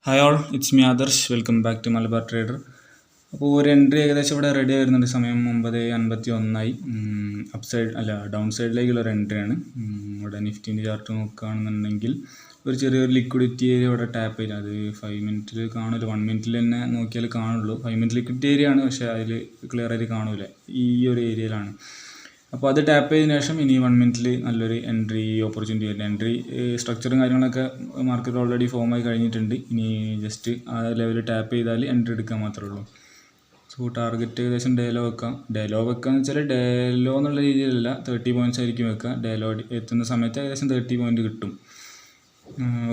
Hi all, it's me Adarsh. Welcome back to Malabar trader. അപ്പോൾ ഒരു entry ഏകദേശം ഇവിടെ റെഡി ആയിരുന്നുണ്ട്. സമയം 9:51 അപ്പ് സൈഡ് അല്ല ഡൗൺ സൈഡിലേക്കുള്ള ഒരു എൻട്രിയാണ്. ഇവിടെ നിഫ്റ്റീൻ്റെ ചാർട്ട് നോക്കുകയാണെന്നുണ്ടെങ്കിൽ ഒരു ചെറിയൊരു ലിക്വിഡിറ്റി ഏരിയ ഇവിടെ ടാപ്പ് ചെയ്ത്, അത് 5 മിനിറ്റിൽ കാണില്ല, 1 മിനിറ്റിൽ തന്നെ നോക്കിയാൽ കാണുള്ളൂ. 5 മിനിറ്റ് ലിക്വിഡിറ്റി ഏരിയ ആണ്, പക്ഷേ അതിൽ ക്ലിയർ ആയിട്ട് കാണൂല, ഈ ഒരു ഏരിയയിലാണ്. അപ്പോൾ അത് ടാപ്പ് ചെയ്തതിനു ശേഷം ഇനി 1 മിനിറ്റിൽ നല്ലൊരു എൻട്രി ഓപ്പർച്യൂണിറ്റി വരുന്നത്. എൻട്രി സ്ട്രക്ചറും കാര്യങ്ങളൊക്കെ മാർക്കറ്റ് ഓൾറെഡി ഫോം ആയി കഴിഞ്ഞിട്ടുണ്ട്. ഇനി ജസ്റ്റ് ആ ലെവൽ ടാപ്പ് ചെയ്താൽ എൻട്രി എടുക്കാൻ മാത്രമേ ഉള്ളൂ. സോ ടാർഗറ്റ് ഏകദേശം ഡേലോ വെക്കാം. ഡേലോ വെക്കാന്ന് വെച്ചാൽ ഡേലോ എന്നുള്ള രീതിയിലല്ല, 30 പോയിൻറ്റ്സ് ആയിരിക്കും വെക്കുക. ഡേലോ എത്തുന്ന സമയത്ത് ഏകദേശം 30 പോയിൻറ്റ് കിട്ടും.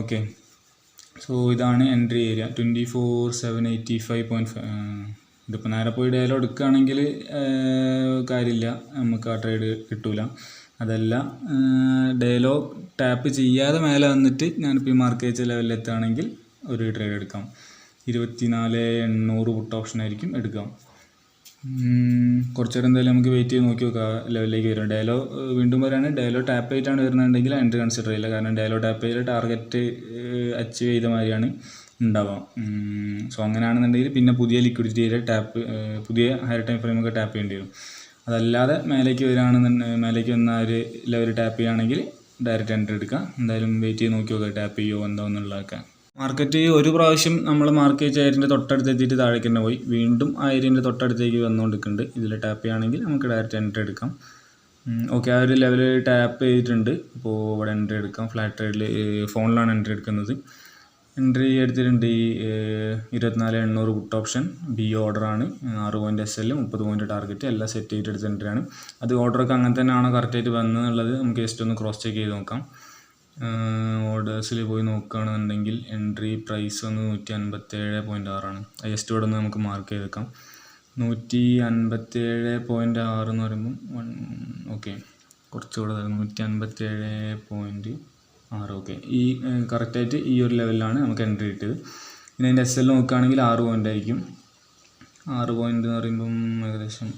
ഓക്കെ, സോ ഇതാണ് എൻട്രി ഏരിയ 24,785.5. ഇതിപ്പോൾ നേരെ പോയി ഡേലോ എടുക്കുകയാണെങ്കിൽ കാര്യമില്ല, നമുക്ക് ആ ട്രേഡ് കിട്ടൂല. അതല്ല, ഡേലോ ടാപ്പ് ചെയ്യാതെ മേലെ വന്നിട്ട് ഞാനിപ്പോൾ ഈ മാർക്ക് ചെയ്ത ലെവലിൽ എത്തുകയാണെങ്കിൽ ഒരു ട്രേഡ് എടുക്കാം. 24,800 പുട്ട് ഓപ്ഷൻ ആയിരിക്കും എടുക്കാം. കുറച്ച് നേരം എന്തായാലും നമുക്ക് വെയിറ്റ് ചെയ്ത് നോക്കി നോക്കാം ലെവലിലേക്ക് വരും. ഡേലോ വീണ്ടും പറയുകയാണെങ്കിൽ ഡേലോ ടാപ്പ് ചെയ്തിട്ടാണ് വരുന്നുണ്ടെങ്കിൽ എൻട്രി കൺസിഡർ ചെയ്യില്ല. കാരണം ഡേലോ ടാപ്പ് ചെയ്ത് ടാർഗറ്റ് അച്ചീവ് ചെയ്ത മാതിരിയാണ് ഉണ്ടാവാം. സോ അങ്ങനെയാണെന്നുണ്ടെങ്കിൽ പിന്നെ പുതിയ ലിക്വിഡിറ്റി ഏരിയ പുതിയ ഹയർ ടൈം ഫ്രെയിമൊക്കെ ടാപ്പ് ചെയ്യേണ്ടി വരും. അതല്ലാതെ മേലേക്ക് മേലേക്ക് വന്ന ഒരു ലെവൽ ടാപ്പ് ചെയ്യുകയാണെങ്കിൽ ഡയറക്റ്റ് എൻട്രി എടുക്കാം. എന്തായാലും വെയിറ്റ് ചെയ്ത് നോക്കി നോക്കാം ടാപ്പ് ചെയ്യുമോ എന്താണെന്നുള്ളതൊക്കെ. മാർക്കറ്റ് ഒരു പ്രാവശ്യം നമ്മൾ മാർക്ക് ചെയ്ത ഏരിയൻ്റെ തൊട്ടടുത്ത് എത്തിയിട്ട് താഴേക്ക് തന്നെ പോയി, വീണ്ടും ആ ഏരിയൻ്റെ തൊട്ടടുത്തേക്ക് വന്നുകൊണ്ടിരിക്കുന്നുണ്ട്. ഇതിൽ ടാപ്പ് ചെയ്യുകയാണെങ്കിൽ നമുക്ക് ഡയറക്റ്റ് എൻട്രി എടുക്കാം. ഓക്കെ, ആ ഒരു ലെവൽ ടാപ്പ് ചെയ്തിട്ടുണ്ട്. അപ്പോൾ ഇവിടെ എൻട്രി എടുക്കാം. ഫ്ലാറ്റ് ട്രേഡിൽ ഫോണിലാണ് എൻട്രി എടുക്കുന്നത്. എൻട്രി എടുത്തിട്ടുണ്ട്. ഈ 24,800 പുട്ട് ഓപ്ഷൻ ബി ഓർഡറാണ്. 6 പോയിൻറ്റ് SL, 30 പോയിൻറ്റ് ടാർഗറ്റ് എല്ലാം സെറ്റ് ചെയ്തിട്ട് എടുത്ത എൻട്രിയാണ്. അത് ഓർഡറൊക്കെ അങ്ങനെ തന്നെയാണോ കറക്റ്റായിട്ട് വന്നതെന്നുള്ളത് നമുക്ക് ജസ്റ്റ് ഒന്ന് ക്രോസ് ചെക്ക് ചെയ്ത് നോക്കാം. ഓർഡേഴ്സിൽ പോയി നോക്കുകയാണെന്നുണ്ടെങ്കിൽ എൻട്രി പ്രൈസ് വന്ന് 157.6 ആണ്. ജസ്റ്റ് ഇവിടെ നിന്ന് നമുക്ക് മാർക്ക് ചെയ്ത് വെക്കാം. 157.6 എന്ന് പറയുമ്പം ഓക്കെ, കുറച്ചുകൂടെ 157.6. ഓക്കെ, ഈ കറക്റ്റായിട്ട് ഈ ഒരു ലെവലിലാണ് നമുക്ക് എൻട്രി കിട്ടിയത്. പിന്നെ അതിൻ്റെ SL നോക്കുകയാണെങ്കിൽ 6 പോയിൻ്റ് ആയിരിക്കും. 6 പോയിൻ്റ് എന്ന് പറയുമ്പം ഏകദേശം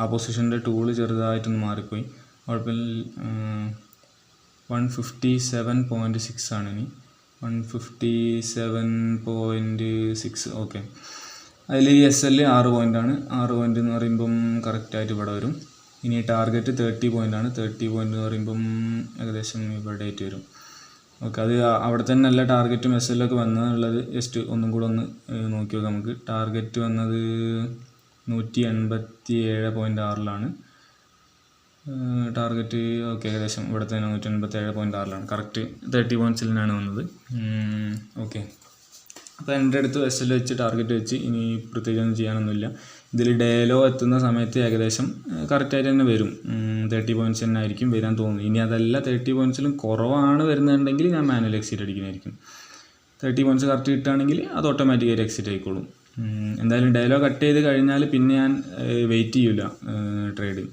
ആ പൊസിഷൻ്റെ ടൂള് ചെറുതായിട്ടൊന്ന് മാറിപ്പോയി. കുഴപ്പമില്ല. 157.6 ആണ്. ഇനി 157.6. ഓക്കെ, അതിൽ ഈ SL 6 പോയിൻ്റാണ്. 6 പോയിൻ്റ് എന്ന് പറയുമ്പം കറക്റ്റായിട്ട് ഇവിടെ വരും. ഇനി ടാർഗറ്റ് 30 പോയിൻ്റാണ്. 30 പോയിൻ്റ് എന്ന് പറയുമ്പം ഏകദേശം ഇവിടെ ആയിട്ട് വരും. ഓക്കെ, അത് അവിടെ തന്നെ എല്ലാ ടാർഗറ്റും SL ഒക്കെ വന്നതെന്നുള്ളത് ജസ്റ്റ് ഒന്നും കൂടെ ഒന്ന് നോക്കി നോക്കാം. നമുക്ക് ടാർഗറ്റ് വന്നത് 187.6 ടാർഗറ്റ്. ഓക്കെ, ഏകദേശം ഇവിടെ തന്നെ 187.6 കറക്റ്റ് 30 പോയിൻറ്റ്സിൽ നിന്നാണ് വന്നത്. ഓക്കെ, അപ്പോൾ എൻ്റെ അടുത്ത് SL വെച്ച് ടാർഗറ്റ് വെച്ച് ഇനി പ്രത്യേകിച്ചൊന്നും ചെയ്യാനൊന്നുമില്ല. ഇതിൽ ഡേലോ എത്തുന്ന സമയത്ത് ഏകദേശം കറക്റ്റായിട്ട് തന്നെ വരും. 30 പോയിൻറ്റ്സ് തന്നെ ആയിരിക്കും വരാൻ തോന്നുന്നു. ഇനി അതല്ല 30 പോയിൻറ്റ്സിലും കുറവാണ് വരുന്നുണ്ടെങ്കിൽ ഞാൻ മാനുവൽ എക്സിറ്റ് അടിക്കുന്നതായിരിക്കും. 30 പോയിൻറ്റ്സ് കറക്റ്റ് കിട്ടുകയാണെങ്കിൽ അത് ഓട്ടോമാറ്റിക്കായിട്ട് എക്സിറ്റ് ആയിക്കോളും. എന്തായാലും ഡേലോ കട്ട് ചെയ്ത് കഴിഞ്ഞാൽ പിന്നെ ഞാൻ വെയിറ്റ് ചെയ്യില്ല ട്രേഡ്.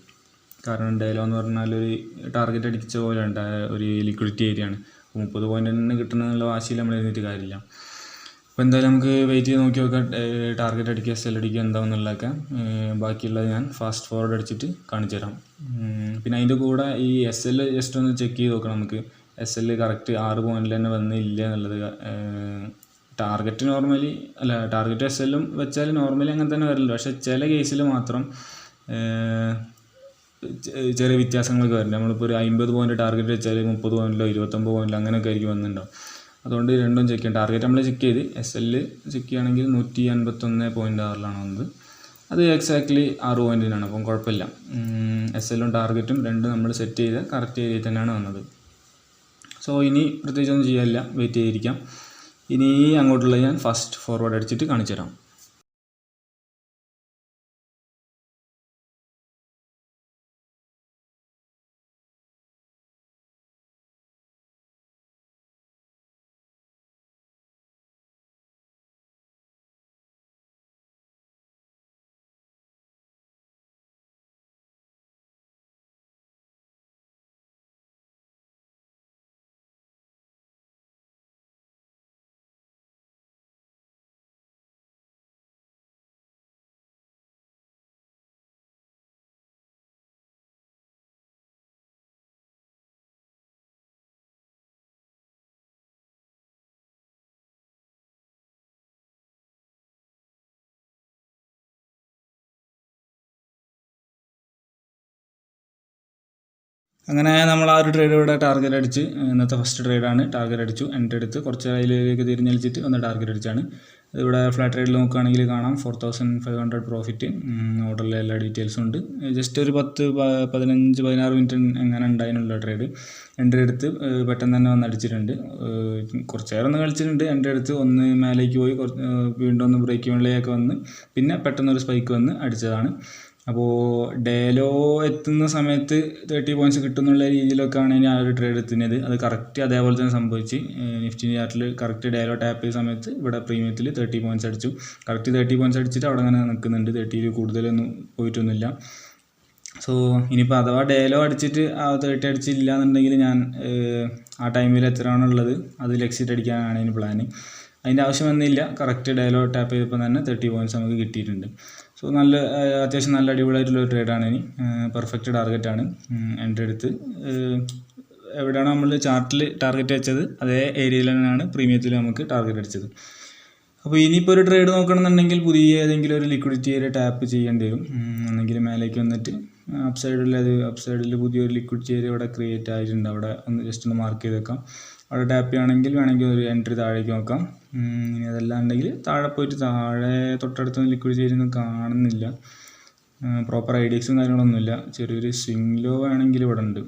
കാരണം ഡേലോ എന്ന് പറഞ്ഞാൽ ഒരു ടാർഗറ്റ് അടിച്ച പോലെ ഉണ്ട്, ഒരു ലിക്വിഡിറ്റി ഏരിയ ആണ്. 30 പോയിൻ്റ് തന്നെ കിട്ടണമെന്നുള്ള വാശിയിൽ നമ്മൾ എഴുതിയിട്ട് കാര്യമില്ല. അപ്പോൾ എന്തായാലും നമുക്ക് വെയിറ്റ് ചെയ്ത് നോക്കി നോക്കാം, ടാർഗറ്റ് അടിക്കുക SL അടിക്കുക എന്താണെന്നുള്ളതൊക്കെ. ബാക്കിയുള്ളത് ഞാൻ ഫാസ്റ്റ് ഫോർവേഡ് അടിച്ചിട്ട് കാണിച്ചു തരാം. പിന്നെ അതിൻ്റെ കൂടെ ഈ SL ജസ്റ്റ് ഒന്ന് ചെക്ക് ചെയ്ത് നോക്കണം. നമുക്ക് SL കറക്റ്റ് 6 പോയിൻറ്റിൽ തന്നെ വന്നില്ല എന്നുള്ളത്. ടാർഗറ്റ് നോർമലി അല്ല, ടാർഗറ്റ് SLും വെച്ചാൽ നോർമലി അങ്ങനെ തന്നെ വരില്ല. പക്ഷേ ചില കേസിൽ മാത്രം ചെറിയ വ്യത്യാസങ്ങളൊക്കെ വരും. നമ്മളിപ്പോൾ ഒരു 50 പോയിൻ്റ് ടാർഗറ്റ് വെച്ചാൽ 30 പോയിൻറ്റിലോ 29 പോയിൻറ്റിലോ അങ്ങനെയൊക്കെ ആയിരിക്കും വന്നിട്ടുണ്ടാവും. അതുകൊണ്ട് രണ്ടും ചെക്ക് ചെയ്യാം. ടാർഗറ്റ് നമ്മൾ ചെക്ക് ചെയ്ത് SL ചെക്ക് ചെയ്യുകയാണെങ്കിൽ 151.6 വന്നത്. അത് എക്സാക്ട്ലി 6 പോയിൻറ്റിനാണ്. അപ്പം കുഴപ്പമില്ല. SLും ടാർഗറ്റും രണ്ടും നമ്മൾ സെറ്റ് ചെയ്ത് കറക്റ്റ് ഏരിയയിൽ തന്നെയാണ് വന്നത്. സോ ഇനി പ്രത്യേകിച്ചൊന്നും ചെയ്യാനില്ല, വെയിറ്റ് ചെയ്തിരിക്കാം. ഇനി അങ്ങോട്ടുള്ള ഞാൻ ഫാസ്റ്റ് ഫോർവേഡ് അടിച്ചിട്ട് കാണിച്ചു തരാം. അങ്ങനെ നമ്മൾ ആ ഒരു ട്രേഡ് ഇവിടെ ടാർഗറ്റ് അടിച്ച്, ഇന്നത്തെ ഫസ്റ്റ് ട്രേഡാണ്, ടാർഗറ്റ് അടിച്ചു, എൻട്രി എടുത്ത് കുറച്ച് അതിലേക്ക് തിരിഞ്ഞളിച്ചിട്ട് ഒന്ന് ടാർഗറ്റ് അടിച്ചാണ്. ഇവിടെ ഫ്ലാറ്റ് ട്രേഡിൽ നോക്കുകയാണെങ്കിൽ കാണാം 4500 പ്രോഫിറ്റ്. ഓർഡറിലെ എല്ലാ ഡീറ്റെയിൽസും ഉണ്ട്. ജസ്റ്റ് ഒരു 15-16 മിനിറ്റ് എങ്ങനെ ഉണ്ടായിരുന്നുള്ള ട്രേഡ്. എൻട്രി എടുത്ത് പെട്ടെന്ന് തന്നെ വന്ന് അടിച്ചിട്ടുണ്ട്. കുറച്ച് നേരം ഒന്ന് കളിച്ചിട്ടുണ്ട്. എൻട്രി എടുത്ത് ഒന്ന് മേലേക്ക് പോയി, വീണ്ടും ഒന്ന് ബ്രേക്ക് മുകളിലേക്ക് വന്ന് പിന്നെ പെട്ടെന്നൊരു സ്പൈക്ക് വന്ന് അടിച്ചതാണ്. അപ്പോൾ ഡേലോ എത്തുന്ന സമയത്ത് 30 പോയിൻറ്റ്സ് കിട്ടുന്നുള്ള രീതിയിലൊക്കെയാണ് ഇനി ആ ഒരു ട്രേഡ് എത്തുന്നത്. അത് കറക്റ്റ് അതേപോലെ തന്നെ സംഭവിച്ച്. നിഫ്റ്റി ചാർട്ടിൽ കറക്റ്റ് ഡേലോ ടാപ്പ് ചെയ്ത സമയത്ത് ഇവിടെ പ്രീമിയത്തിൽ 30 പോയിൻറ്റ്സ് അടിച്ചു. കറക്റ്റ് 30 പോയിൻറ്റ്സ് അടിച്ചിട്ട് അവിടെ അങ്ങനെ നിൽക്കുന്നുണ്ട്. 30 കൂടുതലൊന്നും പോയിട്ടൊന്നുമില്ല. സോ ഇനിയിപ്പോൾ അഥവാ ഡേലോ അടിച്ചിട്ട് ആ 30 അടിച്ചില്ല എന്നുണ്ടെങ്കിൽ ഞാൻ ആ ടൈമിൽ എത്രയാണുള്ളത് അതിൽ എക്സിറ്റ് അടിക്കാനാണ് ഇനി പ്ലാൻ. അതിൻ്റെ ആവശ്യം വന്നില്ല. കറക്റ്റ് ഡേലോ ടാപ്പ് ചെയ്തപ്പോൾ തന്നെ 30 പോയിൻറ്റ്സ് നമുക്ക് കിട്ടിയിട്ടുണ്ട്. സോ അത്യാവശ്യം നല്ല അടിപൊളിയായിട്ടുള്ള ട്രേഡാണ്. ഇനി പെർഫെക്റ്റ് ടാർഗറ്റാണ്. എൻട്രി എടുത്ത് എവിടെയാണ് നമ്മൾ ചാർട്ടിൽ ടാർഗറ്റ് വെച്ചത് അതേ ഏരിയയിൽ തന്നെയാണ് പ്രീമിയത്തിൽ നമുക്ക് ടാർഗറ്റ് അടിച്ചത്. അപ്പോൾ ഇനിയിപ്പോൾ ഒരു ട്രേഡ് നോക്കണമെന്നുണ്ടെങ്കിൽ പുതിയ ഏതെങ്കിലും ഒരു ലിക്വിഡിറ്റി ഏരിയ ടാപ്പ് ചെയ്യേണ്ടി വരും. ഒന്നെങ്കിൽ മേലേക്ക് വന്നിട്ട് അപ്സൈഡിൽ പുതിയൊരു ലിക്വിഡിറ്റി ഏരിയ ഇവിടെ ക്രിയേറ്റ് ആയിട്ടുണ്ട്. അവിടെ ഒന്ന് ജസ്റ്റ് ഒന്ന് മാർക്ക് ചെയ്ത് വെക്കാം. അവിടെ ടാപ്പ് ചെയ്യുകയാണെങ്കിൽ വേണമെങ്കിൽ ഒരു എൻട്രി താഴേക്ക് നോക്കാം. ഇനി അതെല്ലാം ഉണ്ടെങ്കിൽ താഴെ പോയിട്ട് താഴെ തൊട്ടടുത്തൊന്നും ലിക്വിഡിറ്റി ഏരിയ ഒന്നും കാണുന്നില്ല. പ്രോപ്പർ ഐഡിയക്സും കാര്യങ്ങളൊന്നുമില്ല. ചെറിയൊരു സ്വിംഗ് ലോ വേണമെങ്കിൽ ഇവിടെ ഉണ്ട്.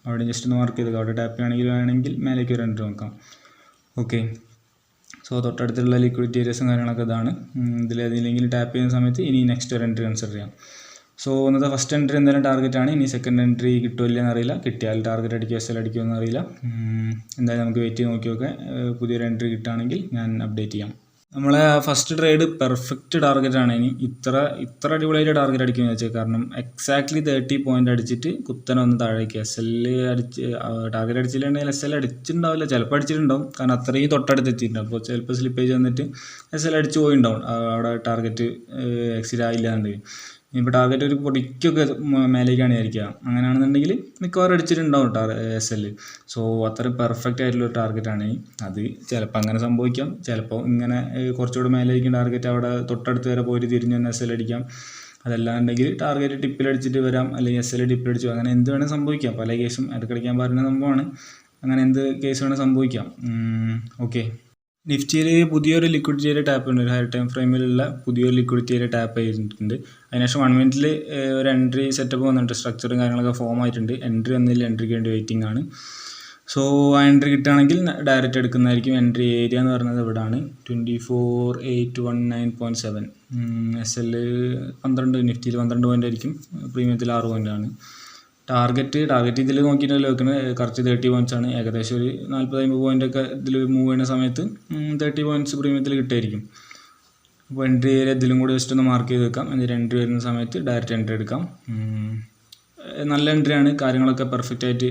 അവിടെ ജസ്റ്റ് ഒന്ന് മാർക്ക് ചെയ്തേക്കാം. അവിടെ ടാപ്പ് വേണമെങ്കിൽ മേലേക്ക് ഒരു എൻട്രി നോക്കാം. ഓക്കെ, സോ തൊട്ടടുത്തുള്ള ലിക്വിഡിറ്റി ഏരിയസും കാര്യങ്ങളൊക്കെ ഇതാണ്. ഇതിലേതെങ്കിലും ടാപ്പ് ചെയ്യുന്ന സമയത്ത് ഇനി നെക്സ്റ്റ് ഒരു എൻട്രി കൺസിഡർ ചെയ്യാം. സോ ഇന്നത്തെ ഫസ്റ്റ് എൻട്രി എന്തായാലും ടാർഗറ്റാണ്. ഇനി സെക്കൻഡ് എൻട്രി കിട്ടുമല്ലോ എന്നറിയില്ല. കിട്ടിയാൽ ടാർഗറ്റ് അടിക്കുക എസ് എൽ അടിക്കുമോ എന്നറിയില്ല. എന്തായാലും നമുക്ക് വെയിറ്റ് ചെയ്ത് നോക്കിയൊക്കെ പുതിയൊരു എൻട്രി കിട്ടുകയാണെങ്കിൽ ഞാൻ അപ്ഡേറ്റ് ചെയ്യാം. നമ്മളെ ഫസ്റ്റ് ട്രേഡ് പെർഫെക്റ്റ് ടാർഗറ്റാണ്. ഇനി ഇത്ര അടിപൊളിയായിട്ട് ടാർഗറ്റ് അടിക്കുമെന്ന് വെച്ചാൽ, കാരണം എക്സാക്ട്ലി 30 പോയിൻ്റ് അടിച്ചിട്ട് കുത്തനെ ഒന്ന് താഴേക്ക് എസ് എൽ ടാർഗറ്റ് അടിച്ചിട്ടുണ്ടെങ്കിൽ എസ് എൽ അടിച്ചിട്ടുണ്ടാവില്ല, ചിലപ്പോൾ അടിച്ചിട്ടുണ്ടാവും. കാരണം അത്രയും തൊട്ടടുത്ത് എത്തിയിട്ടുണ്ടാവും. അപ്പോൾ ചിലപ്പോൾ സ്ലിപ്പേജ് വന്നിട്ട് എസ് എൽ അടിച്ച് പോയിട്ടുണ്ടാവും. അവിടെ ടാർഗറ്റ് എക്സിറ്റ് ആയില്ല എന്നുണ്ടെങ്കിൽ. ഇപ്പോൾ ടാർഗറ്റ് ഒരു പൊടിക്കൊക്കെ മേലേക്കാണ് വിചാരിക്കുക. അങ്ങനെയാണെന്നുണ്ടെങ്കിൽ മിക്കവാറും അടിച്ചിട്ടുണ്ടാവും എസ് എൽ. സോ അത്ര പെർഫെക്റ്റ് ആയിട്ടുള്ള ടാർഗറ്റാണ്. അത് ചിലപ്പോൾ അങ്ങനെ സംഭവിക്കാം, ചിലപ്പോൾ ഇങ്ങനെ കുറച്ചുകൂടെ മേലേക്കും ടാർഗറ്റ് അവിടെ തൊട്ടടുത്ത് വരെ പോയിട്ട് തിരിഞ്ഞ് വന്ന് എസ് എൽ അടിക്കാം. അതല്ലാണ്ടെങ്കിൽ ടാർഗറ്റ് ടിപ്പിലടിച്ചിട്ട് വരാം, അല്ലെങ്കിൽ എസ് എൽ ടിപ്പിലടിച്ചു, അങ്ങനെ എന്ത് വേണമെങ്കിൽ സംഭവിക്കാം. പല കേസും ഇടയ്ക്കടിക്കാൻ പറയുന്ന സംഭവമാണ്. അങ്ങനെ എന്ത് കേസ് വേണമെങ്കിൽ സംഭവിക്കാം. ഓക്കെ, നിഫ്റ്റിയിൽ പുതിയൊരു ലിക്വിഡിറ്റി ഏരിയ ടാപ്പ് ഉണ്ട്. ഒരു ഹയർ ടൈം ഫ്രെയിമിലുള്ള പുതിയൊരു ലിക്വിഡിറ്റി ഏരിയ ടാപ്പ് ചെയ്തിട്ടുണ്ട്. അതിനുശേഷം 1 മിനിറ്റിൽ ഒരു എൻട്രി സെറ്റപ്പ് വന്നിട്ടുണ്ട്. സ്ട്രക്ചറും കാര്യങ്ങളൊക്കെ ഫോം ആയിട്ടുണ്ട്. എൻട്രി വന്നില്ല, എൻട്രിക്ക് വേണ്ടി വെയിറ്റിംഗ് ആണ്. സോ ആ എൻട്രി കിട്ടുകയാണെങ്കിൽ ഡയറക്റ്റ് എടുക്കുന്നതായിരിക്കും. എൻട്രി ഏരിയ എന്ന് പറയുന്നത് ഇവിടെയാണ് 24,819.7. എസ് എൽ 12, നിഫ്റ്റിയിൽ 12 പോയിൻ്റ് ആയിരിക്കും, പ്രീമിയത്തിൽ 6 പോയിൻ്റ് ആണ്. ടാർഗറ്റ് ഇതിൽ നോക്കിയിട്ടല്ലോ വെക്കുന്നത്. കറക്റ്റ് 30 പോയിൻറ്റ്സ് ആണ്. ഏകദേശം ഒരു 40-50 പോയിൻ്റൊക്കെ ഇതിൽ മൂവ് ചെയ്യുന്ന സമയത്ത് 30 പോയിൻറ്റ്സ് പ്രീമിയത്തിൽ കിട്ടുമായിരിക്കും. അപ്പോൾ എൻട്രി ഏരിയ ഇതിലും കൂടി ജസ്റ്റ് ഒന്ന് മാർക്ക് ചെയ്ത് വെക്കാം. എന്നിട്ട് എൻട്രി വരുന്ന സമയത്ത് ഡയറക്റ്റ് എൻട്രി എടുക്കാം. നല്ല എൻട്രിയാണ്. കാര്യങ്ങളൊക്കെ പെർഫെക്റ്റ് ആയിട്ട്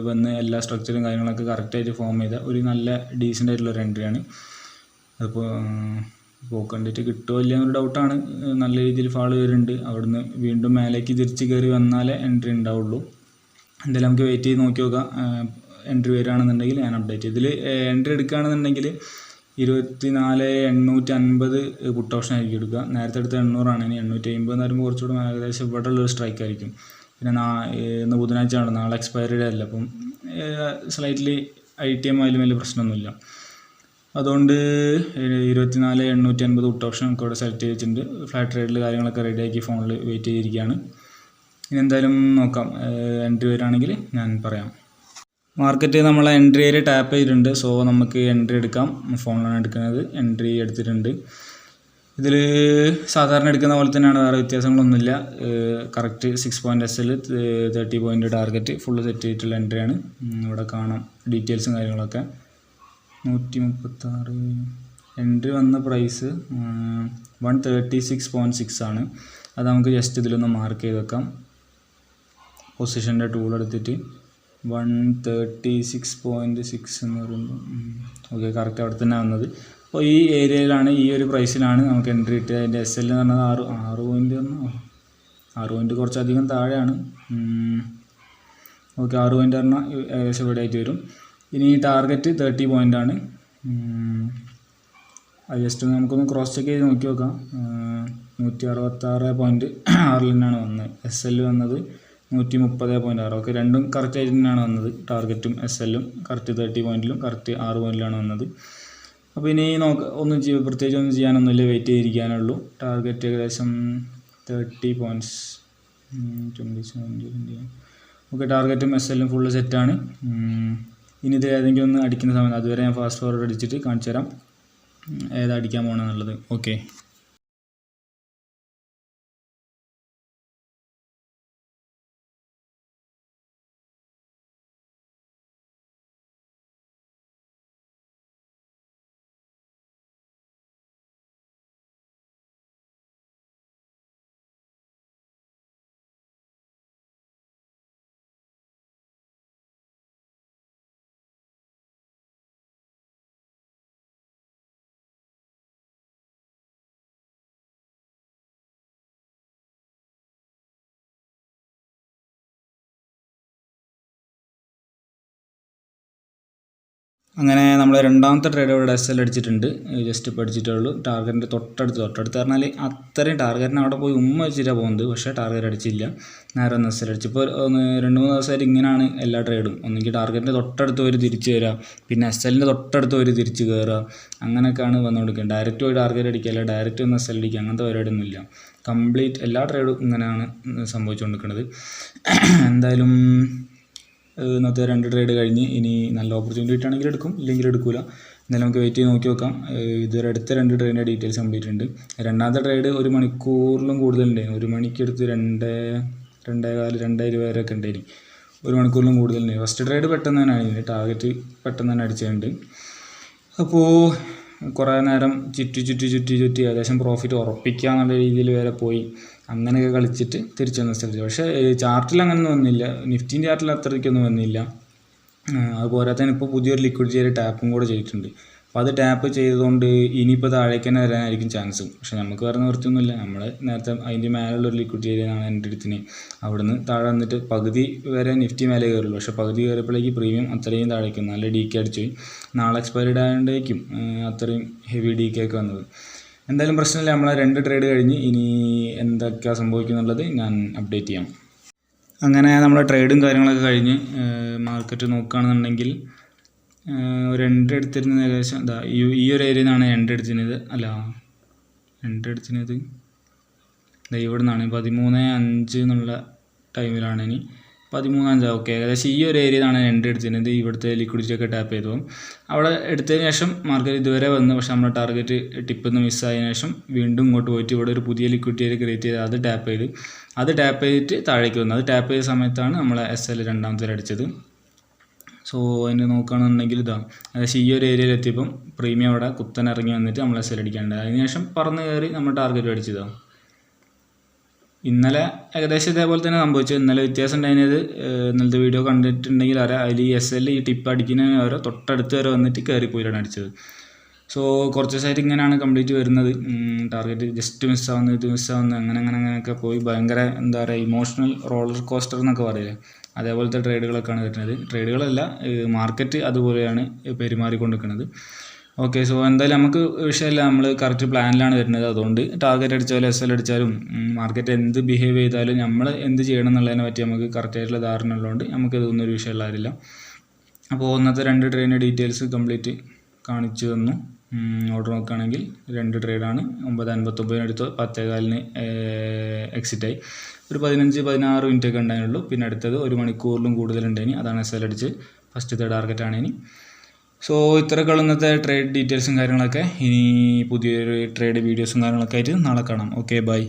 വന്ന് എല്ലാ സ്ട്രക്ചറും കാര്യങ്ങളൊക്കെ കറക്റ്റായിട്ട് ഫോം ചെയ്ത ഒരു നല്ല ഡീസൻ്റ് ആയിട്ടുള്ളൊരു എൻട്രിയാണ്. അപ്പോൾ കണ്ടിട്ട് കിട്ടുമോ ഇല്ല എന്നൊരു ഡൗട്ടാണ്. നല്ല രീതിയിൽ ഫാൾ വരുന്നുണ്ട്. അവിടുന്ന് വീണ്ടും മേലേക്ക് തിരിച്ച് കയറി വന്നാലേ എൻട്രി ഉണ്ടാവുള്ളൂ. എന്തായാലും നമുക്ക് വെയിറ്റ് ചെയ്ത് നോക്കി നോക്കാം. എൻട്രി വരികയാണെന്നുണ്ടെങ്കിൽ ഞാൻ അപ്ഡേറ്റ് ചെയ്യും. ഇതിൽ എൻട്രി എടുക്കുകയാണെന്നുണ്ടെങ്കിൽ 24,850 പുട്ട് ഓപ്ഷൻ ആയിരിക്കും എടുക്കുക. നേരത്തെ എടുത്ത 800 ഇനി 850 എന്ന് പറയുമ്പോൾ കുറച്ചുകൂടെ ഏകദേശം ഇവിടെ ഉള്ളൊരു സ്ട്രൈക്ക് ആയിരിക്കും. പിന്നെ ഇന്ന് ബുധനാഴ്ചയാണ്, നാളെ എക്സ്പയറി ഡേ അല്ല. അപ്പം സ്ലൈറ്റ്ലി ITM ആയാലും വലിയ പ്രശ്നമൊന്നുമില്ല. അതുകൊണ്ട് 24,850 പുട്ട് ഓപ്ഷൻ നമുക്ക് ഇവിടെ സെലക്ട് ചെയ്തിട്ടുണ്ട്. ഫ്ലാറ്റ് ട്രേഡിൽ കാര്യങ്ങളൊക്കെ റെഡിയാക്കി ഫോണിൽ വെയിറ്റ് ചെയ്തിരിക്കുകയാണ്. ഇനി എന്തായാലും നോക്കാം. എൻട്രി വരികയാണെങ്കിൽ ഞാൻ പറയാം. മാർക്കറ്റ് നമ്മളെ എൻട്രി ഏരിയ ടാപ്പ് ചെയ്തിട്ടുണ്ട്. സോ നമുക്ക് എൻട്രി എടുക്കാം. ഫോണിലാണ് എടുക്കുന്നത്. എൻട്രി എടുത്തിട്ടുണ്ട്. ഇതിൽ സാധാരണ എടുക്കുന്ന പോലെ തന്നെയാണ്, വേറെ വ്യത്യാസങ്ങളൊന്നുമില്ല. Correct 6 point SL 30 point target full set ചെയ്തിട്ടുള്ള എൻട്രിയാണ്. ഇവിടെ കാണാം ഡീറ്റെയിൽസും കാര്യങ്ങളൊക്കെ. 136 എൻട്രി വന്ന പ്രൈസ് 136.6 ആണ്. അത് നമുക്ക് ജസ്റ്റ് ഇതിലൊന്ന് മാർക്ക് ചെയ്ത് വെക്കാം. പൊസിഷൻ്റെ ടൂൾ എടുത്തിട്ട് 136.6 എന്ന് പറയുമ്പോൾ ഓക്കെ, കറക്റ്റ് അവിടെ തന്നെ വന്നത്. അപ്പോൾ ഈ ഏരിയയിലാണ്, ഈ ഒരു പ്രൈസിലാണ് നമുക്ക് എൻട്രി കിട്ടുക. അതിൻ്റെ SL എന്ന് പറഞ്ഞത് 6 പോയിൻ്റ് കുറച്ചധികം താഴെയാണ്. ഓക്കെ, 6 പോയിൻ്റ് പറഞ്ഞാൽ ഏകദേശം ഇവിടെ ആയിട്ട് വരും. ഇനി ഈ ടാർഗറ്റ് 30 പോയിൻ്റാണ്. അത് ജസ്റ്റ് നമുക്കൊന്ന് ക്രോസ് ചെക്ക് ചെയ്ത് നോക്കി നോക്കാം. 166.6 തന്നെയാണ് വന്നത്. SL വന്നത് 130.6. ഓക്കെ, രണ്ടും കറക്റ്റ് ആയിട്ട് തന്നെയാണ് വന്നത്. ടാർഗറ്റും SL കറക്റ്റ് 30 പോയിന്റിലും കറക്റ്റ് 6 പോയിന്റിലാണ് വന്നത്. അപ്പോൾ ഇനി പ്രത്യേകിച്ച് ഒന്നും ചെയ്യാനൊന്നുമില്ല, വെയിറ്റ് ചെയ്തിരിക്കാനുള്ളൂ. ടാർഗറ്റ് ഏകദേശം 30 പോയിൻറ്റ്സ് 27. ഓക്കെ, ടാർഗറ്റും SL ഫുള്ള് സെറ്റാണ്. ഇനി ഇത് ഏതെങ്കിലും ഒന്ന് അടിക്കുന്ന സമയത്ത് അതുവരെ ഞാൻ ഫാസ്റ്റ് ഫോർവേഡ് അടിച്ചിട്ട് കാണിച്ചു തരാം ഏതാ അടിക്കാൻ പോകണമെന്നുള്ളത്. ഓക്കെ, അങ്ങനെ നമ്മൾ രണ്ടാമത്തെ ട്രേഡ് ഇവിടെ SL അടിച്ചിട്ടുണ്ട്. ജസ്റ്റ് ഇപ്പോൾ അടിച്ചിട്ടുള്ളൂ. ടാർഗറ്റിൻ്റെ തൊട്ടടുത്ത് പറഞ്ഞാൽ അത്രയും ടാർഗറ്റിന് അവിടെ പോയി വെച്ചിട്ടാണ് പോകുന്നത്. പക്ഷേ ടാർഗറ്റ് അടിച്ചില്ല, നേരെ ഒന്ന് SL അടിച്ചു. ഇപ്പോൾ 2-3 ദിവസമായിട്ട് ഇങ്ങനെയാണ് എല്ലാ ട്രേഡും. ഒന്നെങ്കിൽ ടാർഗറ്റിൻ്റെ തൊട്ടടുത്ത് ഒരു തിരിച്ച് വരിക, പിന്നെ SLൻ്റെ തൊട്ടടുത്ത് ഒരു തിരിച്ച് കയറുക, അങ്ങനെയൊക്കെയാണ് വന്നുകൊടുക്കുക. ഡയറക്റ്റ് പോയി ടാർഗറ്റ് അടിക്കുക, ഡയറക്റ്റ് ഒന്ന് SL അടിക്കുക, അങ്ങനത്തെ പരിപാടിയൊന്നുമില്ല. കംപ്ലീറ്റ് എല്ലാ ട്രേഡും ഇങ്ങനെയാണ് സംഭവിച്ചുകൊണ്ടിരിക്കുന്നത്. എന്തായാലും ഇന്നത്തെ 2 ട്രേഡ് കഴിഞ്ഞ് ഇനി നല്ല ഓപ്പർച്യൂണിറ്റി കിട്ടുകയാണെങ്കിൽ എടുക്കും, ഇല്ലെങ്കിൽ എടുക്കില്ല. എന്നാലും നമുക്ക് വെയിറ്റ് ചെയ്ത് നോക്കി നോക്കാം. ഇതുവരെ അടുത്ത 2 ട്രേഡിൻ്റെ ഡീറ്റെയിൽസ് കംപ്ലീറ്റ് ഉണ്ട്. രണ്ടാമത്തെ ട്രേഡ് 1 മണിക്കൂറിലും കൂടുതലുണ്ടായിരുന്നു. 1 മണിക്കെടുത്ത് 2:15 വരെയൊക്കെ ഉണ്ടായിരുന്നു. 1 മണിക്കൂറിലും കൂടുതലുണ്ടായിരുന്നു. ഫസ്റ്റ് ട്രേഡ് പെട്ടെന്ന് തന്നെ ആയിരുന്നു, ടാർഗറ്റ് പെട്ടെന്ന് തന്നെ അടിച്ചിട്ടുണ്ട്. അപ്പോൾ കുറേ നേരം ചുറ്റി ഏകദേശം പ്രോഫിറ്റ് ഉറപ്പിക്കുക എന്നുള്ള രീതിയിൽ വരെ പോയി. അങ്ങനെയൊക്കെ കളിച്ചിട്ട് തിരിച്ചു വന്ന സ്ഥലത്ത്. പക്ഷേ ചാർട്ടിൽ അങ്ങനെയൊന്നും വന്നില്ല, നിഫ്റ്റിൻ്റെ ചാർട്ടിൽ അത്രയ്ക്കൊന്നും വന്നില്ല. അതുപോലെ തന്നെ ഇപ്പോൾ പുതിയൊരു ലിക്വിഡിറ്റി ടാപ്പും കൂടെ ചെയ്തിട്ടുണ്ട്. അപ്പോൾ അത് ടാപ്പ് ചെയ്തതുകൊണ്ട് ഇനിയിപ്പോൾ താഴേക്ക് തന്നെ വരാനായിരിക്കും ചാൻസ്. പക്ഷേ നമുക്ക് വേറെ നിവൃത്തിയൊന്നുമില്ല. നമ്മൾ നേരത്തെ അതിൻ്റെ മേലുള്ളൊരു ലിക്വിഡിറ്റി ഏരിയയാണ് എൻ്റെ അടുത്തിന്. അവിടുന്ന് താഴെ വന്നിട്ട് പകുതി വരെ നിഫ്റ്റി മേലെ കയറുള്ളൂ. പക്ഷേ പകുതി കയറിയപ്പോഴേക്ക് പ്രീമിയം അത്രയും താഴേക്കും നല്ല DK അടിച്ചു പോയി. നാളെ എക്സ്പയർഡ് ആയതുകൊണ്ടേക്കും അത്രയും ഹെവി DK ഒക്കെ വന്നത്. എന്തായാലും പ്രശ്നമില്ല, നമ്മളെ 2 ട്രേഡ് കഴിഞ്ഞ് ഇനി എന്തൊക്കെയാണ് സംഭവിക്കുന്നുള്ളത് ഞാൻ അപ്ഡേറ്റ് ചെയ്യാം. അങ്ങനെ നമ്മളെ ട്രേഡും കാര്യങ്ങളൊക്കെ കഴിഞ്ഞ് മാർക്കറ്റ് നോക്കുകയാണെന്നുണ്ടെങ്കിൽ ഒരു എൻട്രി എടുത്തിരുന്നത് ഏകദേശം ഈ ഒരു ഏരിയയിൽ നിന്നാണ് എൻട്രി എടുത്തിരുന്നത്. ഇവിടെ നിന്നാണ് 13:05 എന്നുള്ള ടൈമിലാണ്. ഇനി 13:05. ഓക്കെ, ഏകദേശം ഈ ഒരു ഏരിയയിൽ നിന്നാണ് എൻട്രി എടുത്തിരുന്നത്. ഇവിടുത്തെ ലിക്വിഡിറ്റി ഒക്കെ ടാപ്പ് ചെയ്തു. അവിടെ എടുത്തതിന് ശേഷം മാർക്കറ്റ് ഇതുവരെ വന്നു. പക്ഷേ നമ്മുടെ ടാർഗറ്റ് ടിപ്പിൽ നിന്ന് മിസ്സായതിനു ശേഷം വീണ്ടും ഇങ്ങോട്ട് പോയിട്ട് ഇവിടെ ഒരു പുതിയ ലിക്വിഡിറ്റി ഏരിയ ക്രിയേറ്റ് ചെയ്ത് അത് ടാപ്പ് ചെയ്തിട്ട് താഴേക്ക് വന്നു. അത് ടാപ്പ് ചെയ്ത സമയത്താണ് നമ്മളെ SL രണ്ടാമത്തെ അടിച്ചത്. സോ അതിന് നോക്കുകയാണെന്നുണ്ടെങ്കിൽ ഏകദേശം ഈ ഒരു ഏരിയയിൽ എത്തിയപ്പം പ്രീമിയം അവിടെ കുത്തനെ ഇറങ്ങി വന്നിട്ട് നമ്മൾ SL അടിക്കാണ്ട്. അതിനുശേഷം പറന്ന് കയറി നമ്മൾ ടാർഗറ്റ് അടിച്ചതാണ്. ഇന്നലെ ഏകദേശം ഇതേപോലെ തന്നെ സംഭവിച്ചു. ഇന്നലെ വ്യത്യാസം ഉണ്ടായിരുന്നത്, ഇന്നലത്തെ വീഡിയോ കണ്ടിട്ടുണ്ടെങ്കിൽ അറിയാം, അതിൽ ഈ SL ഈ ടിപ്പ് അടിക്കുന്നതിന് വരെ തൊട്ടടുത്ത് വരെ വന്നിട്ട് കയറിപ്പോയിട്ടാണ് അടിച്ചത്. സോ കുറച്ച് ദിവസമായിട്ട് ഇങ്ങനെയാണ് കംപ്ലീറ്റ് വരുന്നത്. ടാർഗറ്റ് ജസ്റ്റ് മിസ്സാവുന്നു അങ്ങനെയൊക്കെ പോയി ഭയങ്കര എന്താ പറയുക, ഇമോഷണൽ റോളർ കോസ്റ്റർ എന്നൊക്കെ പറയില്ലേ, അതേപോലത്തെ ട്രേഡുകളൊക്കെയാണ് വരുന്നത്. ട്രേഡുകളല്ല, മാർക്കറ്റ് അതുപോലെയാണ് പെരുമാറിക്കൊണ്ടിരിക്കുന്നത്. ഓക്കെ, സോ എന്തായാലും നമുക്ക് വിഷയമില്ല, നമ്മൾ കറക്റ്റ് പ്ലാനിലാണ് വരുന്നത്. അതുകൊണ്ട് ടാർഗറ്റ് അടിച്ചാലും SL അടിച്ചാലും മാർക്കറ്റ് എന്ത് ബിഹേവ് ചെയ്താലും നമ്മൾ എന്ത് ചെയ്യണം എന്നുള്ളതിനെ പറ്റി നമുക്ക് കറക്റ്റായിട്ടുള്ള ധാരണ ഉള്ളതുകൊണ്ട് നമുക്ക് ഇതൊന്നും ഒരു വിഷയമുള്ള കാര്യമില്ല. അപ്പോൾ ഇന്നത്തെ 2 ട്രേഡിൻ്റെ ഡീറ്റെയിൽസ് കംപ്ലീറ്റ് കാണിച്ചു തന്നു. ഓർഡർ നോക്കുകയാണെങ്കിൽ 2 ട്രേഡാണ്. 9:59 എടുത്ത് 10:15 എക്സിറ്റായി. ഒരു 15-16 മിനിറ്റൊക്കെ ഉണ്ടായിരുന്നുള്ളൂ. പിന്നെ അടുത്തത് 1 മണിക്കൂറിലും കൂടുതലുണ്ടായിനി, അതാണ് SL അടിച്ച് ഫസ്റ്റത്തെ ടാർഗറ്റാണ് ഇനി. സോ ഇത്രയൊക്കെ ഇന്നത്തെ ട്രേഡ് ഡീറ്റെയിൽസും കാര്യങ്ങളൊക്കെ. ഇനി പുതിയൊരു ട്രേഡ് വീഡിയോസും കാര്യങ്ങളൊക്കെ ആയിട്ട് നാളെ കാണാം. Okay, by.